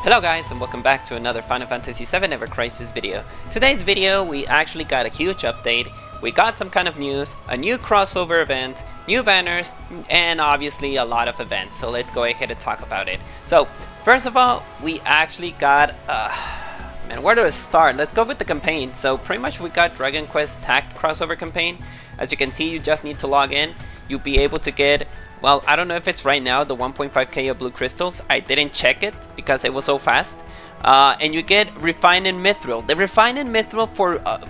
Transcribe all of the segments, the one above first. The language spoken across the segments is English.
Hello guys, and welcome back to another Final Fantasy VII Ever Crisis video. Today's video, we actually got a huge update. We got some kind of news, a new crossover event, new banners, and obviously a lot of events. So let's go ahead and talk about it. So, first of all, we actually got... man, where do I start? Let's go with the campaign. So pretty much we got Dragon Quest Tact crossover campaign. As you can see, you just need to log in. You'll be able to get... well, I don't know if it's right now, the 1.5k of blue crystals. I didn't check it because it was so fast. And you get Refined in Mythril. The Refined in Mythril,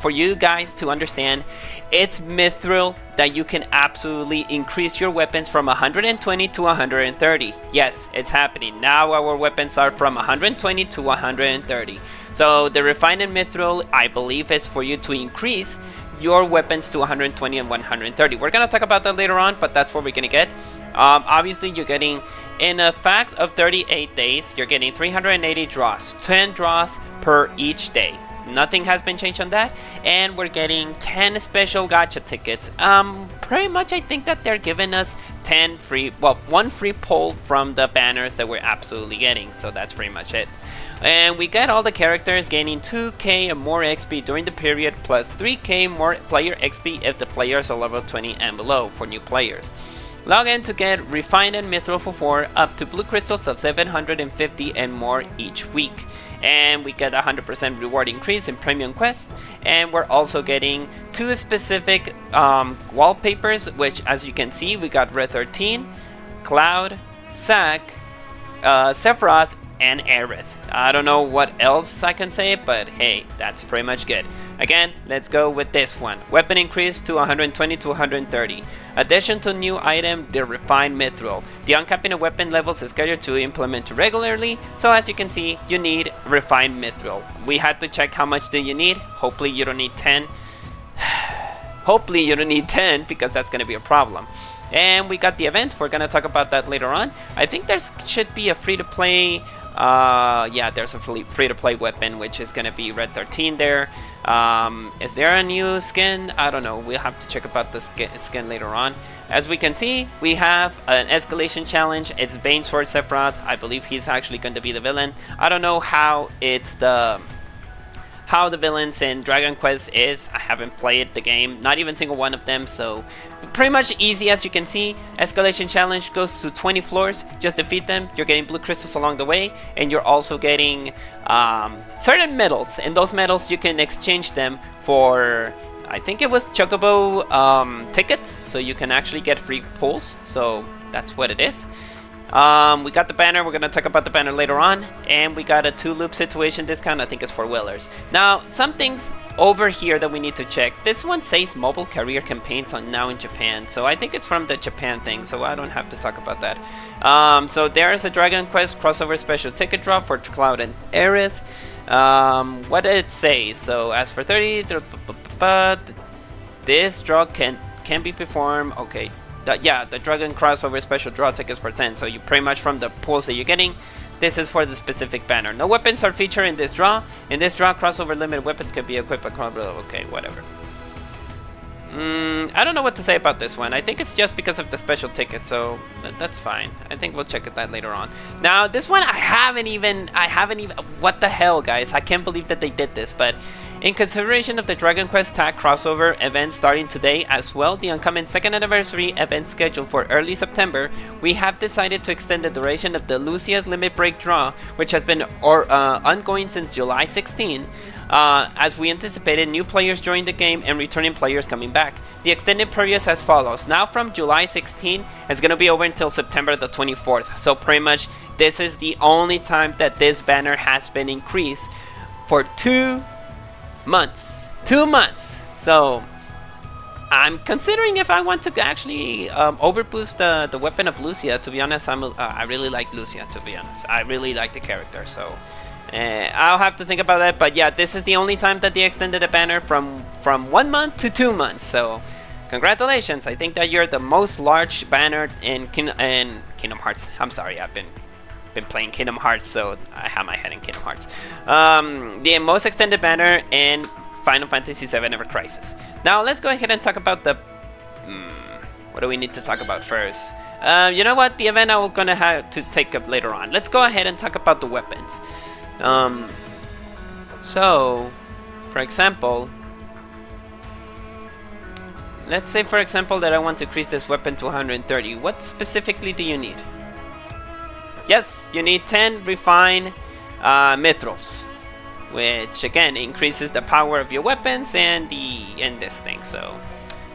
for you guys to understand, it's Mythril that you can absolutely increase your weapons from 120 to 130. Yes, it's happening. Now our weapons are from 120 to 130. So the Refined in Mythril, I believe, is for you to increase your weapons to 120 and 130. We're gonna talk about that later on, but that's what we're gonna get. Obviously, you're getting, in a fact of 38 days, you're getting 380 draws, 10 draws per each day. Nothing has been changed on that, and we're getting 10 special gacha tickets. Pretty much, I think that they're giving us 10 free, well, one free pull from the banners that we're absolutely getting. So that's pretty much it. And we got all the characters gaining 2k and more XP during the period, plus 3k more player XP if the players are level 20 and below for new players. Log in to get Refined and Mythril for 4 up to blue crystals of 750 and more each week. And we get a 100% reward increase in premium quests, and we're also getting 2 specific wallpapers, which, as you can see, we got Red 13, Cloud, Zack, Sephiroth, and Aerith. I don't know what else I can say, but hey, that's pretty much good. Again, let's go with this one. Weapon increase to 120 to 130. Addition to new item, the Refined Mythril. The uncapping of weapon levels is scheduled to implement regularly, so as you can see, you need Refined Mythril. We had to check how much do you need. Hopefully you don't need 10. Hopefully you don't need 10, because that's going to be a problem. And we got the event. We're going to talk about that later on. I think there should be a free-to-play... yeah, there's a free-to-play weapon, which is going to be Red 13 there. Is there a new skin? I don't know. We'll have to check about the skin later on. As we can see, we have an escalation challenge. It's Bane Sword Sephiroth. I believe he's actually going to be the villain. I don't know how the villains in Dragon Quest is. I haven't played the game, not even single one of them, so pretty much easy. As you can see, escalation challenge goes to 20 floors. Just defeat them. You're getting blue crystals along the way, and you're also getting certain medals, and those medals you can exchange them for, I think it was Chocobo tickets, so you can actually get free pulls. So that's what it is. We got the banner. We're going to talk about the banner later on. And we got a 2-loop situation discount. I think it's for wheelers. Now, some things over here that we need to check. This one says mobile career campaigns on now in Japan. So I think it's from the Japan thing. So I don't have to talk about that. So there's a Dragon Quest crossover special ticket drop for Cloud and Aerith. What did it say? So as for 30, this draw can be performed. Okay. Yeah, the Dragon crossover special draw tickets %. So you pretty much from the pulls that you're getting, this is for the specific banner. No weapons are featured in this draw. In this draw, crossover limited weapons can be equipped by okay, whatever. I don't know what to say about this one. I think it's just because of the special ticket, so that's fine. I think we'll check that later on. Now, this one I haven't even, what the hell, guys? I can't believe that they did this, but in consideration of the Dragon Quest Tact crossover event starting today, as well the oncoming 2nd anniversary event scheduled for early September, we have decided to extend the duration of the Lucia's Limit Break draw, which has been ongoing since July 16, as we anticipated new players joining the game and returning players coming back. The extended period is as follows. Now from July 16, it's going to be over until September the 24th. So pretty much this is the only time that this banner has been increased for 2 months. 2 months. So I'm considering if I want to actually overboost the weapon of Lucia. To be honest, I really like Lucia, to be honest. I really like the character, so I'll have to think about that. But yeah, this is the only time that they extended a banner from 1 month to 2 months. So congratulations. I think that you're the most large banner in Kingdom Hearts. I'm sorry, I've been playing Kingdom Hearts, so I have my head in Kingdom Hearts. The most extended banner in Final Fantasy VII Ever Crisis. Now let's go ahead and talk about the... what do we need to talk about first? You know what? The event I'm gonna have to take up later on. Let's go ahead and talk about the weapons. So, for example, let's say for example that I want to increase this weapon to 130. What specifically do you need? Yes, you need 10 refined Mythrils, which again increases the power of your weapons and this thing. So,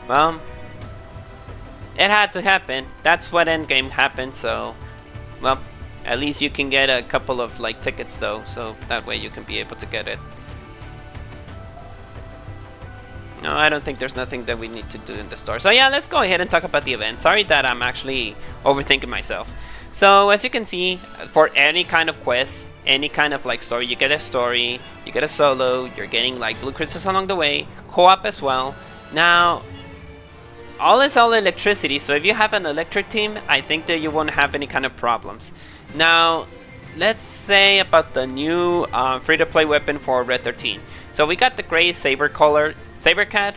well, it had to happen. That's what endgame happened. So, well, at least you can get a couple of like tickets though, so that way you can be able to get it. No, I don't think there's nothing that we need to do in the store. So yeah, let's go ahead and talk about the event. Sorry that I'm actually overthinking myself. So as you can see, for any kind of quest, any kind of like story, you get a story, you get a solo, you're getting like blue crystals along the way, co-op as well. Now, all is all electricity, so if you have an electric team, I think that you won't have any kind of problems. Now, let's say about the new free-to-play weapon for Red 13. So we got the gray saber cat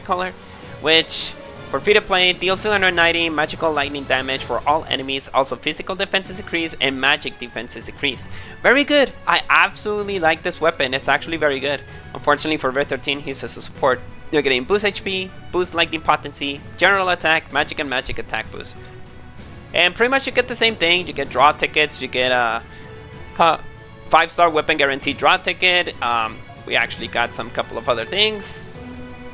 color, which for free-to-play deals 290 magical lightning damage for all enemies. Also, physical defense is increased and magic defense is decreased. Very good. I absolutely like this weapon. It's actually very good. Unfortunately for Red 13, he's as a support. You're getting boost HP, boost lightning potency, general attack, magic and magic attack boost. And pretty much you get the same thing. You get draw tickets, you get a 5-star weapon guaranteed draw ticket. We actually got some couple of other things.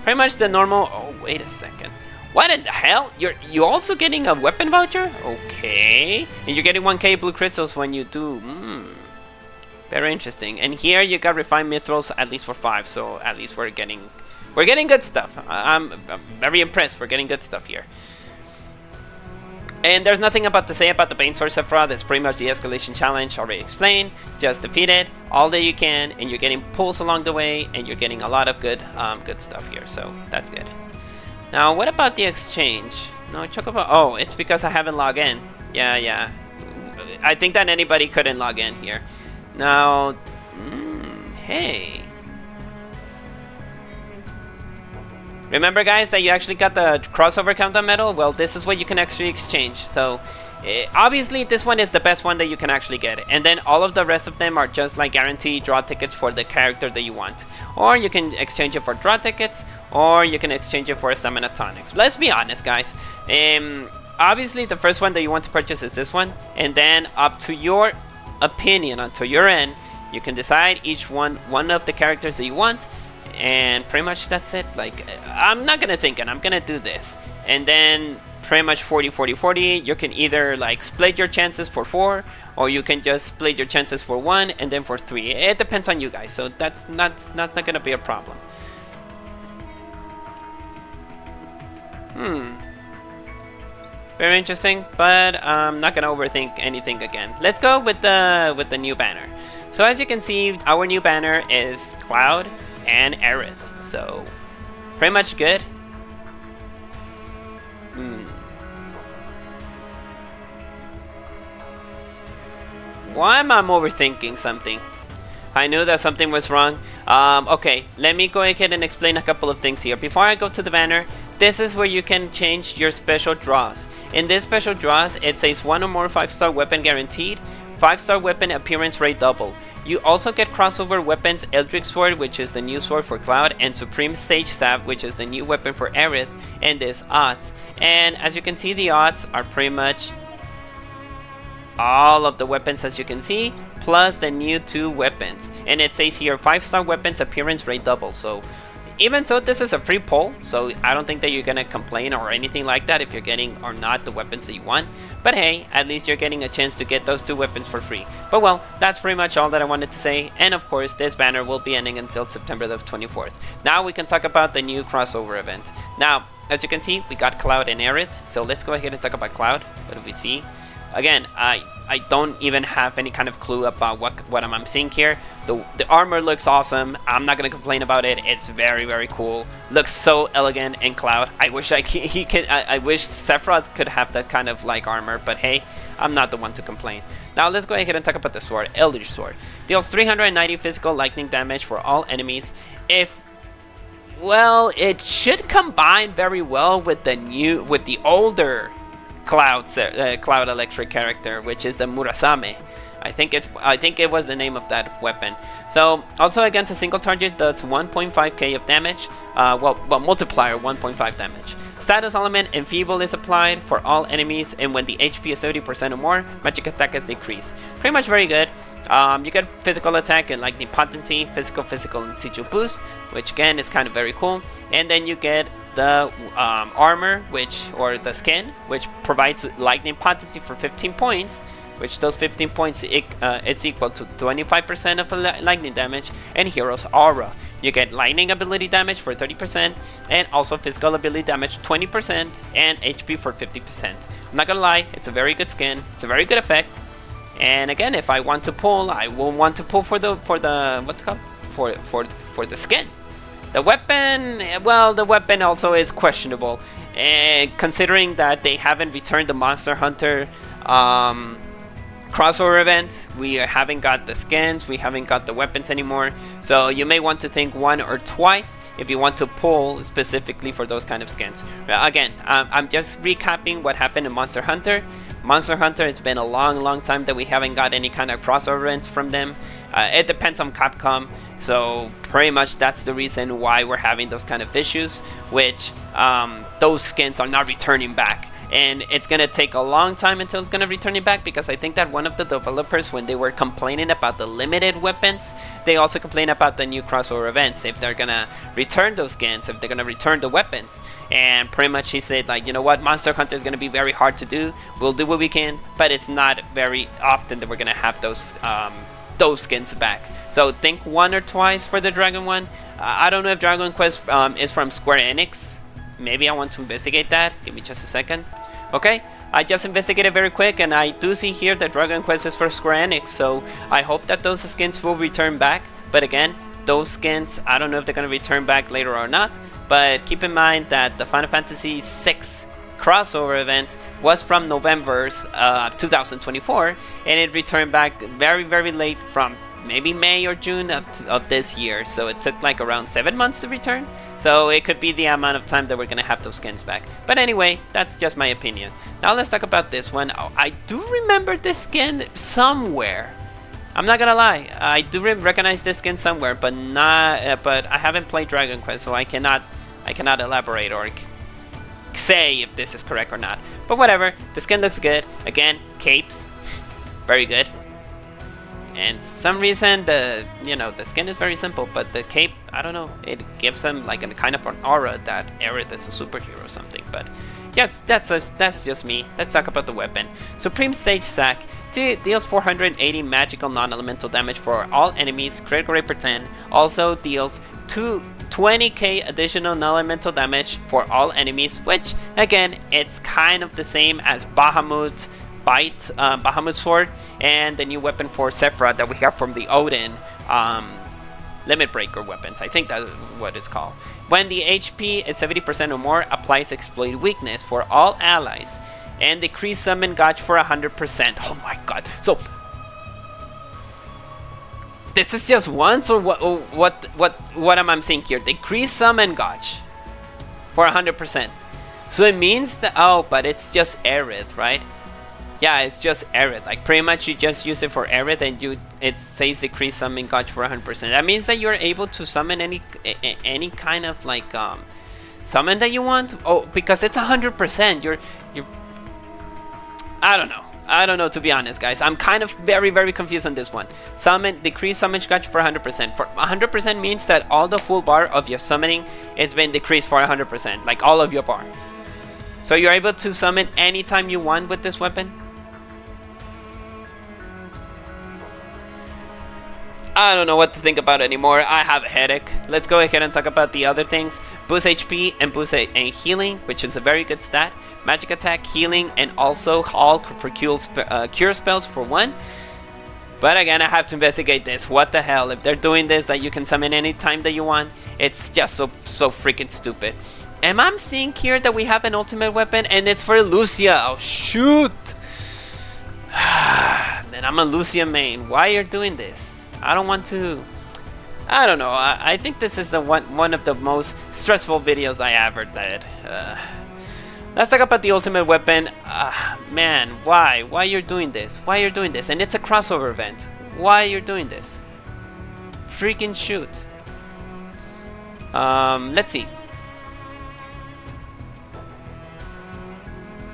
Pretty much the normal. Oh, wait a second. What in the hell? You also getting a weapon voucher? Okay. And you're getting 1k blue crystals when you do. Very interesting. And here you got refined Mythrils at least for 5. So at least we're getting good stuff. I'm very impressed. We're getting good stuff here. And there's nothing to say about the Bane Sword Sephiroth. That's pretty much the escalation challenge already explained. Just defeat it all that you can, and you're getting pulls along the way, and you're getting a lot of good stuff here. So that's good. Now, what about the exchange? No, Chocobo. Oh, it's because I haven't logged in. Yeah. I think that anybody couldn't log in here. Now, hey. Remember guys that you actually got the crossover countdown medal? Well, this is what you can actually exchange. So obviously this one is the best one that you can actually get, and then all of the rest of them are just like guaranteed draw tickets for the character that you want, or you can exchange it for draw tickets, or you can exchange it for stamina tonics. Let's be honest guys, obviously the first one that you want to purchase is this one, and then up to your opinion, until your end, you can decide each one of the characters that you want. And pretty much that's it. Like, I'm not gonna think it, I'm gonna do this, and then pretty much 40-40-40. You can either like split your chances for 4, or you can just split your chances for 1 and then for 3. It depends on you guys, so that's not gonna be a problem. Very interesting, but I'm not gonna overthink anything again. Let's go with the new banner. So as you can see, our new banner is Cloud and Aerith, so pretty much good. Why am I overthinking something? I knew that something was wrong. Okay, let me go ahead and explain a couple of things here. Before I go to the banner, this is where you can change your special draws. In this special draws, it says 1 or more 5-star weapon guaranteed, 5-star weapon appearance rate double. You also get crossover weapons Eldritch Sword, which is the new sword for Cloud, and Supreme Sage Staff, which is the new weapon for Aerith, and this odds. And as you can see, the odds are pretty much all of the weapons as you can see, plus the new 2 weapons. And it says here 5-star weapons appearance rate double. So even so, this is a free poll, so I don't think that you're gonna complain or anything like that if you're getting or not the weapons that you want. But hey, at least you're getting a chance to get those 2 weapons for free. But well, that's pretty much all that I wanted to say. And of course, this banner will be ending until September the 24th. Now we can talk about the new crossover event. Now, as you can see, we got Cloud and Aerith. So let's go ahead and talk about Cloud. What do we see? Again, I don't even have any kind of clue about what I'm seeing here. The armor looks awesome. I'm not gonna complain about it. It's very, very cool. Looks so elegant in Cloud. I wish I wish Sephiroth could have that kind of like armor, but hey, I'm not the one to complain. Now let's go ahead and talk about the sword. Eldritch Sword deals 390 physical lightning damage for all enemies. Well, it should combine very well with the older Cloud Electric character, which is the Murasame. I think it was the name of that weapon. So also against a single target does 1.5k of damage. Well, multiplier 1.5 damage. Status element Enfeeble is applied for all enemies, and when the HP is 70% or more, magic attack is decreased. Pretty much very good. You get physical attack and lightning potency, physical and sigil boost, which again is kind of very cool. And then you get the armor, or the skin, which provides lightning potency for 15 points. Which those 15 points is equal to 25% of lightning damage, and Hero's Aura. You get lightning ability damage for 30%, and also physical ability damage 20%, and HP for 50%. I'm not gonna lie, it's a very good skin, it's a very good effect. And again, if I want to pull, I will want to pull for the what's it called? For the skin. The weapon, well, the weapon also is questionable, and considering that they haven't returned the Monster Hunter crossover event, we haven't got the skins, we haven't got the weapons anymore, so you may want to think one or twice if you want to pull specifically for those kind of skins. Again, I'm just recapping what happened in Monster Hunter. Monster Hunter, it's been a long time that we haven't got any kind of crossover events from them. It depends on Capcom, so pretty much that's the reason why we're having those kind of issues, which those skins are not returning back. And it's gonna take a long time until it's gonna return it back, because I think that one of the developers, when they were complaining about the limited weapons, they also complain about the new crossover events, if they're gonna return those skins, if they're gonna return the weapons. And pretty much he said, like, you know what, Monster Hunter is gonna be very hard to do, we'll do what we can, but it's not very often that we're gonna have those skins back. So think one or twice for the Dragon one. I don't know if Dragon Quest is from Square Enix. Maybe I want to investigate that. Give me just a second. Okay, I just investigated very quick, and I do see here that Dragon Quest is for Square Enix, so I hope that those skins will return back. But again, those skins, I don't know if they're going to return back later or not, but keep in mind that the Final Fantasy VI crossover event was from November 2024, and it returned back very late, from maybe May or June of this year, so it took like around 7 months to return. So it could be the amount of time that we're gonna have those skins back. But anyway, that's just my opinion. Now let's talk about this one. Oh, I do remember this skin somewhere. I'm not gonna lie, I do recognize this skin somewhere, but but I haven't played Dragon Quest, so I cannot elaborate or say if this is correct or not. But whatever, the skin looks good. Again, capes, very good. And some reason the skin is very simple, but the cape, I don't know, it gives them like a kind of an aura that Aerith is a superhero or something. But yes, that's just me. Let's talk about the weapon. Supreme Stage Sack deals 480 magical non-elemental damage for all enemies, critical rate per 10. Also deals 20k additional non-elemental damage for all enemies, which again, it's kind of the same as Bahamut's sword, and the new weapon for Sephiroth that we have from the Odin limit breaker weapons. I think that's what it's called. When the HP is 70% or more, applies exploit weakness for all allies, and decrease summon gauge for 100%. Oh my god! So this is just once, or what am I saying here? Decrease summon gauge for 100%. So it means that, oh, but it's just Aerith, right? Yeah, it's just Aerith. Like pretty much you just use it for Aerith, and it says decrease summon gauge for 100%. That means that you're able to summon any kind of like summon that you want. Oh, because it's 100%. You're I don't know, to be honest, guys. I'm kind of very confused on this one. Decrease summon gauge for 100%. For 100% means that all the full bar of your summoning has been decreased for 100%, like all of your bar. So you're able to summon anytime you want with this weapon. I don't know what to think about it anymore. I have a headache. Let's go ahead and talk about the other things. Boost HP and boost healing, which is a very good stat. Magic attack, healing, and also Hulk for cure spells for 1. But again, I have to investigate this. What the hell? If they're doing this, that you can summon any time that you want, it's just so freaking stupid. Am I seeing here that we have an ultimate weapon, and it's for Lucia? Oh shoot! Then I'm a Lucia main. Why are you doing this? I don't want to. I don't know. I think this is the one of the most stressful videos I ever did. Let's talk about the ultimate weapon. Man, why? Why you're doing this? Why you're doing this? And it's a crossover event. Why you're doing this? Freaking shoot. Let's see.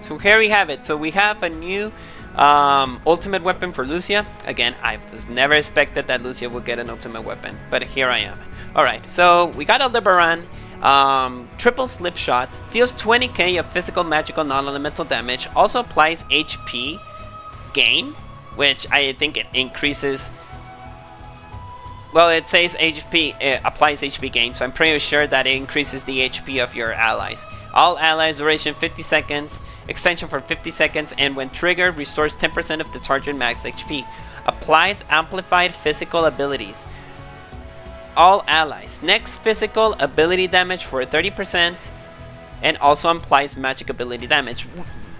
So here we have it. So we have a new ultimate weapon for Lucia. Again, I was never expected that Lucia would get an ultimate weapon, but here I am. Alright, so we got Aldebaran. Triple slip shot, deals 20k of physical, magical, non-elemental damage, also applies HP gain, which I think it increases. Well, it says HP, it applies HP gain, so I'm pretty sure that it increases the HP of your allies. All allies, duration 50 seconds, extension for 50 seconds, and when triggered, restores 10% of the target max HP. Applies amplified physical abilities. All allies. Next physical ability damage for 30%, and also applies magic ability damage.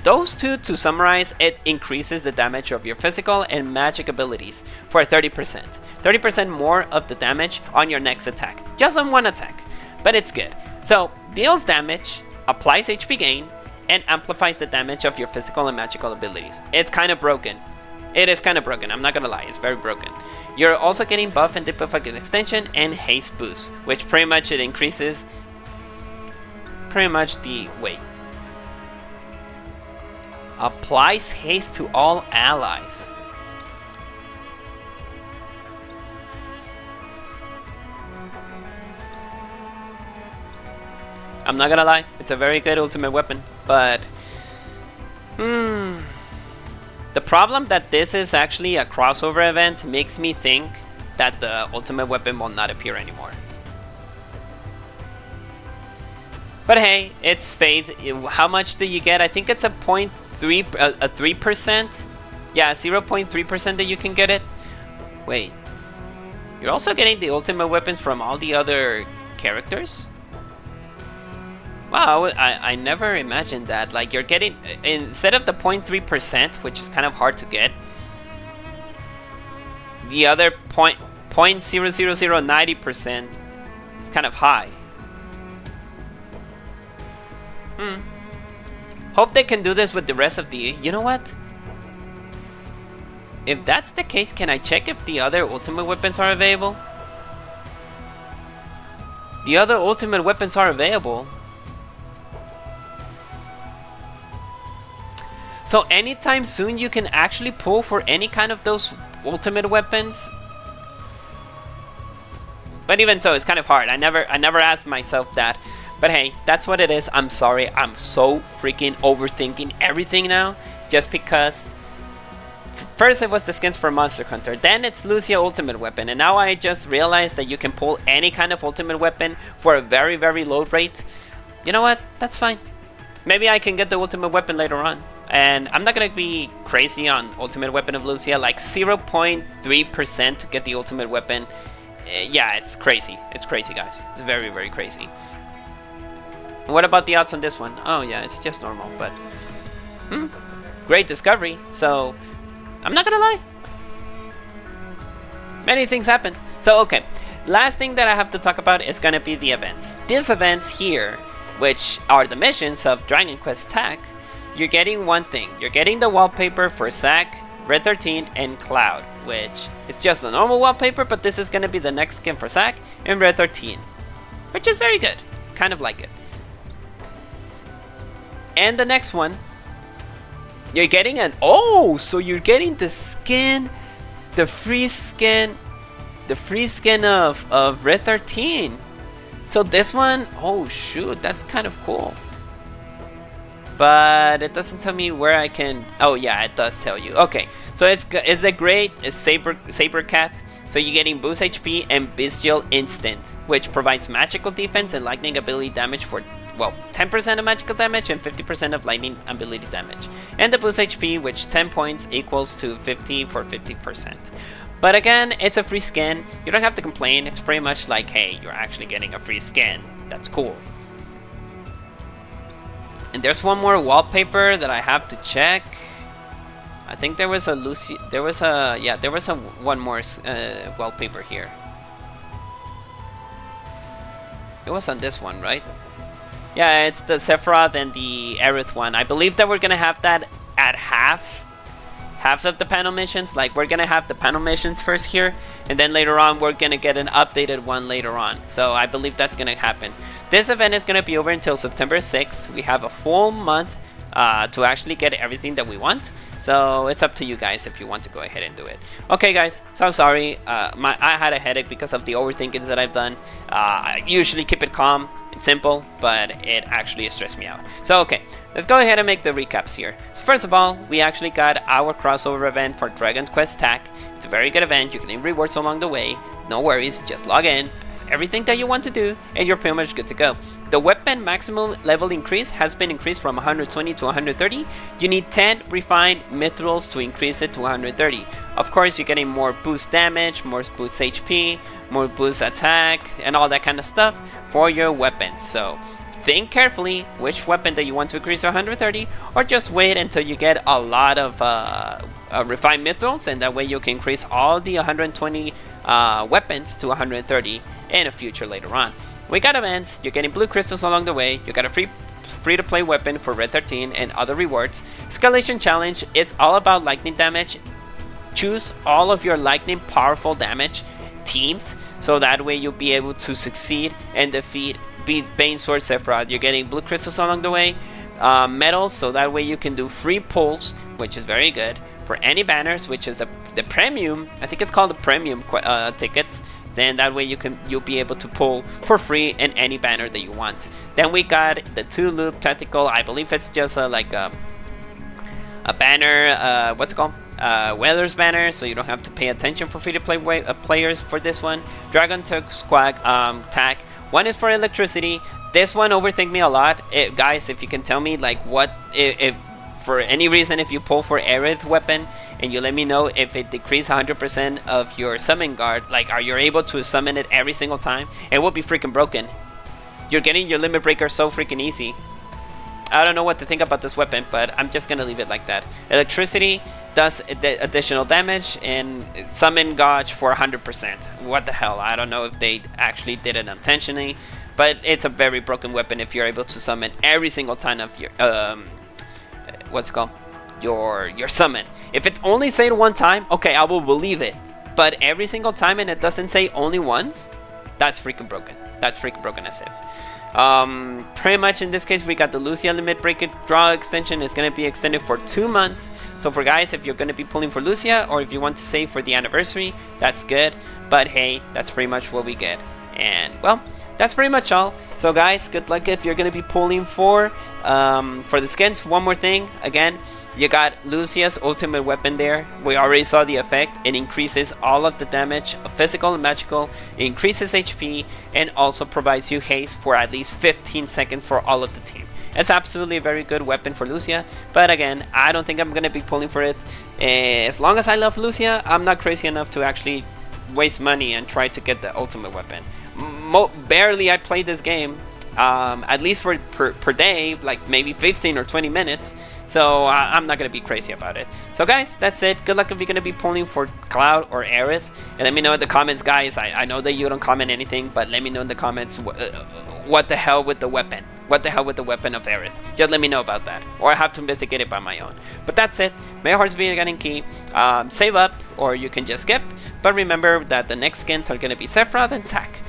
Those two, to summarize, it increases the damage of your physical and magic abilities for 30%. 30% more of the damage on your next attack. Just on one attack, but it's good. So, deals damage, applies HP gain, and amplifies the damage of your physical and magical abilities. It's kind of broken. It is kind of broken, I'm not gonna lie, it's very broken. You're also getting buff and debuff extension and haste boost, which pretty much it increases pretty much the weight. Applies haste to all allies. I'm not gonna lie, it's a very good ultimate weapon, but the problem that this is actually a crossover event makes me think that the ultimate weapon will not appear anymore. But hey, it's Faith. How much do you get? I think it's a 3%. Yeah, 0.3% that you can get it. Wait, you're also getting the ultimate weapons from all the other characters? Wow, I never imagined that. Like, you're getting, instead of the 0.3%, which is kind of hard to get, the other 0.00090% is kind of high. Hope they can do this with the rest of the... You know what? If that's the case, can I check if the other ultimate weapons are available? The other ultimate weapons are available. So anytime soon you can actually pull for any kind of those ultimate weapons. But even so, it's kind of hard. I never asked myself that. But hey, that's what it is. I'm sorry. I'm so freaking overthinking everything now. Just because first it was the skins for Monster Hunter, then it's Lucia ultimate weapon, and now I just realized that you can pull any kind of ultimate weapon for a very, very low rate. You know what? That's fine. Maybe I can get the ultimate weapon later on. And I'm not gonna be crazy on ultimate weapon of Lucia, like 0.3% to get the ultimate weapon. Yeah, it's crazy. It's crazy, guys. It's very, very crazy. What about the odds on this one? Oh yeah, it's just normal, but great discovery. So I'm not gonna lie, many things happen. So okay, last thing that I have to talk about is gonna be the events. These events here, which are the missions of Dragon Quest Tact, you're getting one thing. You're getting the wallpaper for Zack, Red 13, and Cloud, which it's just a normal wallpaper, but this is gonna be the next skin for Zack and Red 13, which is very good. Kind of like it. And the next one, you're getting an... Oh, so you're getting the skin, the free skin of Red 13. So this one, oh shoot, that's kind of cool. But it doesn't tell me where I can... Oh yeah, it does tell you. Okay, so it's a great Saber Cat. So you're getting boost HP and Bestial Instant, which provides magical defense and lightning ability damage for, well, 10% of magical damage and 50% of lightning ability damage. And the boost HP, which 10 points equals to 50 for 50%. But again, it's a free skin. You don't have to complain. It's pretty much like, hey, you're actually getting a free skin. That's cool. And there's one more wallpaper that I have to check. I think there was a Lucia. There was one more wallpaper here. It was on this one, right? Yeah, it's the Sephiroth and the Aerith one. I believe that we're gonna have that at half of the panel missions. Like, we're gonna have the panel missions first here, and then later on we're gonna get an updated one later on. So I believe that's gonna happen. This event is gonna be over until September 6th. We have a full month to actually get everything that we want. So it's up to you guys if you want to go ahead and do it. Okay, guys, so sorry. I had a headache because of the overthinking that I've done. I usually keep it calm and simple, but it actually stressed me out. So okay, let's go ahead and make the recaps here. So first of all, we actually got our crossover event for Dragon Quest Tact. It's a very good event. You can earn rewards along the way. No worries, just log in, it's everything that you want to do, and you're pretty much good to go. The weapon maximum level increase has been increased from 120 to 130. You need 10 refined Mythrils to increase it to 130. Of course, you're getting more boost damage, more boost HP, more boost attack, and all that kind of stuff for your weapons. So think carefully which weapon that you want to increase to 130, or just wait until you get a lot of refined Mythrils, and that way you can increase all the 120 weapons to 130 in a future later on. We got events, you're getting blue crystals along the way, you got a free to play weapon for Red 13 and other rewards. Escalation challenge, it's all about lightning damage. Choose all of your lightning powerful damage teams, so that way you'll be able to succeed and defeat Bane Sword Sephiroth. You're getting blue crystals along the way, medals, so that way you can do free pulls, which is very good. For any banners, which is the premium, I think it's called the premium tickets, then that way you'll be able to pull for free in any banner that you want. Then we got the 2-loop tactical. I believe it's just like a banner, what's it called? Weather's banner, so you don't have to pay attention for free-to-play players for this one. Dragon Squad Tact. One is for electricity. This one overthinked me a lot. Guys, if you can tell me like what if for any reason, if you pull for Aerith weapon, and you let me know if it decreases 100% of your summon guard, like are you able to summon it every single time? It will be freaking broken. You're getting your limit breaker so freaking easy. I don't know what to think about this weapon, but I'm just gonna leave it like that. Electricity does additional damage, and summon gauge for 100%. What the hell? I don't know if they actually did it intentionally, but it's a very broken weapon if you're able to summon every single time of your what's it called? Your summon. If it only said one time, okay, I will believe it. But every single time and it doesn't say only once, that's freaking broken. That's freaking broken as if. Pretty much in this case, we got the Lucia limit break draw extension. Is going to be extended for 2 months. So for guys, if you're going to be pulling for Lucia, or if you want to save for the anniversary, that's good. But hey, that's pretty much what we get. And well, that's pretty much all. So guys, good luck if you're going to be pulling for the skins. One more thing, again, you got Lucia's ultimate weapon there. We already saw the effect. It increases all of the damage, physical and magical. It increases HP, and also provides you haste for at least 15 seconds for all of the team. It's absolutely a very good weapon for Lucia, but again, I don't think I'm going to be pulling for it. As long as I love Lucia, I'm not crazy enough to actually waste money and try to get the ultimate weapon. Barely I played this game, at least per day, like maybe 15 or 20 minutes. So I'm not going to be crazy about it. So guys, that's it. Good luck if you're going to be pulling for Cloud or Aerith. And let me know in the comments, guys. I know that you don't comment anything, but let me know in the comments what the hell with the weapon. What the hell with the weapon of Aerith? Just let me know about that. Or I have to investigate it by my own. But that's it. May your hearts be getting key. Save up, or you can just skip. But remember that the next skins are going to be Sephiroth and Tact.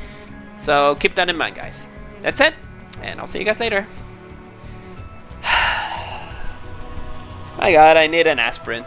So keep that in mind, guys. That's it. And I'll see you guys later. My god, I need an aspirin.